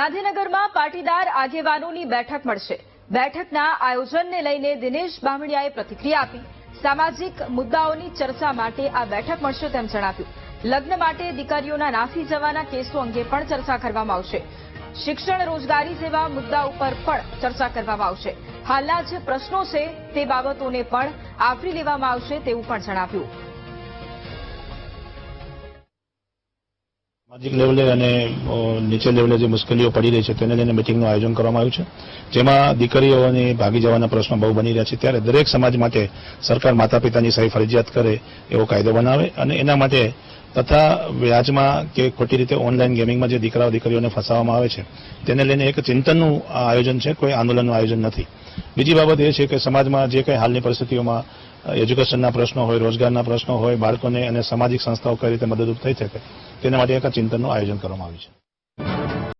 ગાંધીનગરમાં પાટીદાર આગેવાનોની બેઠક મળશે। બેઠકના આયોજનને લઈને દિનેશ બામણિયાએ પ્રતિક્રિયા આપી। સામાજિક મુદ્દાઓની ચર્ચા માટે આ બેઠક મળશે તેમ જણાવ્યું। લગ્ન માટે દીકરીઓના નાસી જવાના કેસો અંગે પણ ચર્ચા કરવામાં આવશે। શિક્ષણ રોજગારી જેવા મુદ્દા ઉપર પણ ચર્ચા કરવામાં આવશે। હાલના જે પ્રશ્નો છે તે બાબતોને પણ આવરી લેવામાં આવશે તેવું પણ જણાવ્યું। સામાજિક લેવલે અને નીચે લેવલે જે મુશ્કેલીઓ પડી રહી છે તેને લઈને મિટિંગનું આયોજન કરવામાં આવ્યું છે, જેમાં દીકરીઓની ભાગી જવાના પ્રશ્નો બહુ બની રહ્યા છે। ત્યારે દરેક સમાજ માટે સરકાર માતા પિતાની સહી ફરજિયાત કરે એવો કાયદો બનાવે અને એના માટે તથા વ્યાજમાં કે ખોટી રીતે ઓનલાઈન ગેમિંગમાં જે દીકરીઓને ફસાવવામાં આવે છે તેને લઈને એક ચિંતનનું આયોજન છે, કોઈ આંદોલનનું આયોજન નથી। બીજી બાબત એ છે કે સમાજમાં જે કંઈ હાલની પરિસ્થિતિઓમાં એજ્યુકેશનના પ્રશ્નો હોય, રોજગારના પ્રશ્નો હોય, બાળકોને અને સામાજિક સંસ્થાઓ કઈ રીતે મદદરૂપ થઈ શકે તેના માટે એક ચિંતનનું આયોજન કરવામાં આવ્યું છે।